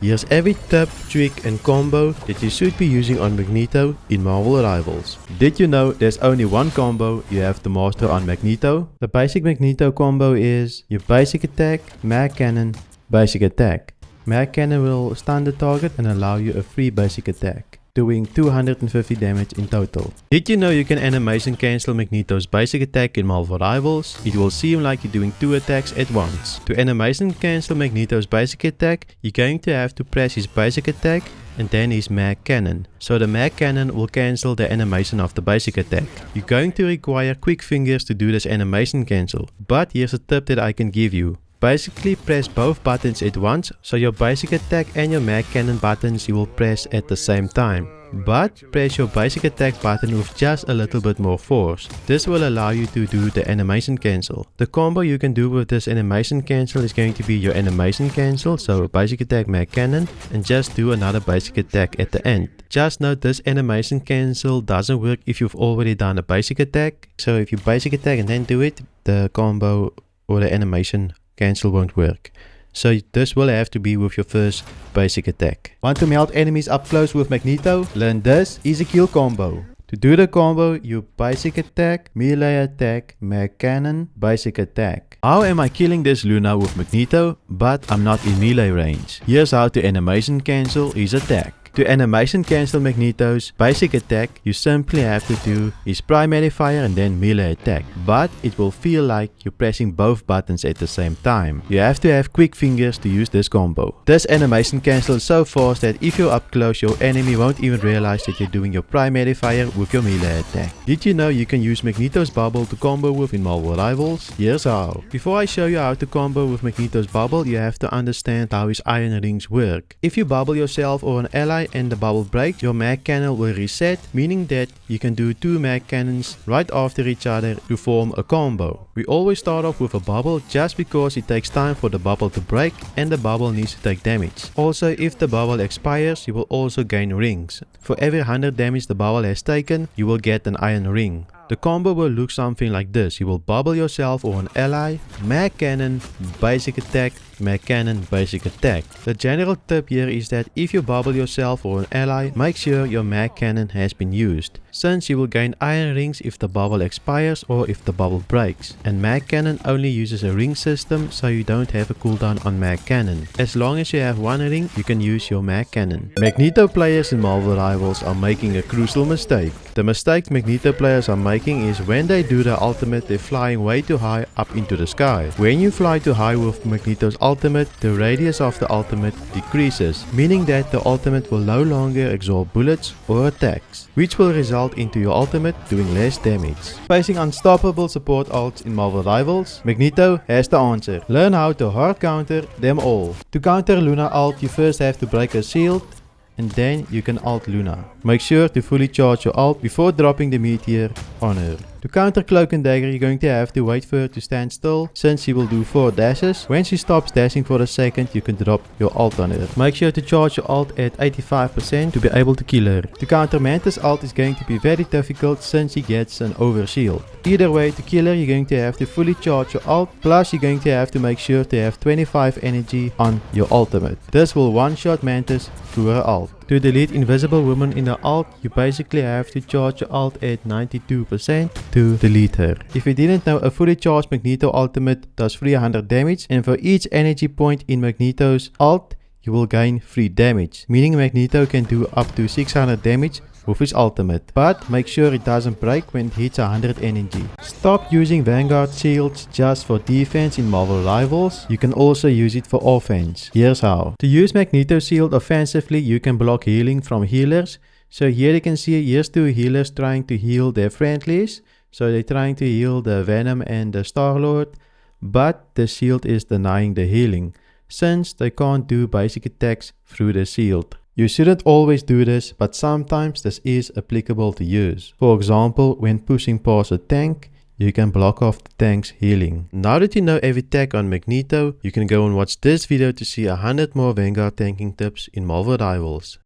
Here's every tip, trick and combo that you should be using on Magneto in Marvel Rivals. Did you know there's only one combo you have to master on Magneto? The basic Magneto combo is your basic attack, mag cannon, basic attack. Mag cannon will stun the target and allow you a free basic attack, doing 250 damage in total. Did you know you can animation cancel Magneto's basic attack in Marvel Rivals? It will seem like you're doing 2 attacks at once. To animation cancel Magneto's basic attack, you're going to have to press his basic attack and then his mag cannon. So the mag cannon will cancel the animation of the basic attack. You're going to require quick fingers to do this animation cancel. But here's a tip that I can give you. Basically press both buttons at once, so your basic attack and your mag cannon buttons you will press at the same time. But press your basic attack button with just a little bit more force. This will allow you to do the animation cancel. The combo you can do with this animation cancel is going to be your animation cancel, so basic attack mag cannon, and just do another basic attack at the end. Just note this animation cancel doesn't work if you've already done a basic attack. So if you basic attack and then do it, the combo or the animation cancel won't work. So this will have to be with your first basic attack. Want to melt enemies up close with Magneto? Learn this easy kill combo. To do the combo, you basic attack, melee attack, mag cannon, basic attack. How am I killing this Luna with Magneto, but I'm not in melee range? Here's how to animation cancel his attack. To animation cancel Magneto's basic attack, you simply have to do his primary fire and then melee attack. But it will feel like you're pressing both buttons at the same time. You have to have quick fingers to use this combo. This animation cancel is so fast that if you're up close, your enemy won't even realize that you're doing your primary fire with your melee attack. Did you know you can use Magneto's bubble to combo with in Marvel Rivals? Here's how. Before I show you how to combo with Magneto's bubble, you have to understand how his iron rings work. If you bubble yourself or an ally and the bubble breaks, your mag cannon will reset, meaning that you can do 2 mag cannons right after each other to form a combo. We always start off with a bubble just because it takes time for the bubble to break and the bubble needs to take damage. Also, if the bubble expires, you will also gain rings. For every 100 damage the bubble has taken, you will get an iron ring. The combo will look something like this. You will bubble yourself or an ally, mag cannon, basic attack, mag cannon, basic attack. The general tip here is that if you bubble yourself or an ally, make sure your mag cannon has been used, since you will gain iron rings if the bubble expires or if the bubble breaks. And mag cannon only uses a ring system, so you don't have a cooldown on mag cannon. As long as you have 1 ring, you can use your mag cannon. Magneto players in Marvel Rivals are making a crucial mistake. The mistake Magneto players are making is when they do the ultimate, they're flying way too high up into the sky. When you fly too high with Magneto's ultimate, the radius of the ultimate decreases, meaning that the ultimate will no longer absorb bullets or attacks, which will result into your ultimate doing less damage. Facing unstoppable support ults in Marvel Rivals, Magneto has the answer. Learn how to hard counter them all. To counter Luna ult, you first have to break her shield, and then you can ult Luna. Make sure to fully charge your ult before dropping the meteor on her. To counter Cloak and Dagger, you're going to have to wait for her to stand still, since she will do 4 dashes. When she stops dashing for a second, you can drop your ult on her. Make sure to charge your ult at 85% to be able to kill her. To counter Mantis' ult is going to be very difficult since she gets an over shield. Either way, to kill her, you're going to have to fully charge your ult, plus you're going to have to make sure to have 25 energy on your ultimate. This will one-shot Mantis through her ult. To delete Invisible Woman in the ult, you basically have to charge your ult at 92% to delete her. If you didn't know, a fully charged Magneto ultimate does 300 damage, and for each energy point in Magneto's ult, you will gain 3 damage, meaning Magneto can do up to 600 damage with his ultimate, but make sure it doesn't break when it hits 100 energy. Stop using Vanguard shields just for defense in Marvel Rivals. You can also use it for offense. Here's how. To use Magneto shield offensively, you can block healing from healers. So here you can see here's 2 healers trying to heal their friendlies. So they're trying to heal the Venom and the Star-Lord, but the shield is denying the healing, since they can't do basic attacks through the shield. You shouldn't always do this, but sometimes this is applicable to use. For example, when pushing past a tank, you can block off the tank's healing. Now that you know every tech on Magneto, you can go and watch this video to see 100 more Vanguard tanking tips in Marvel Rivals.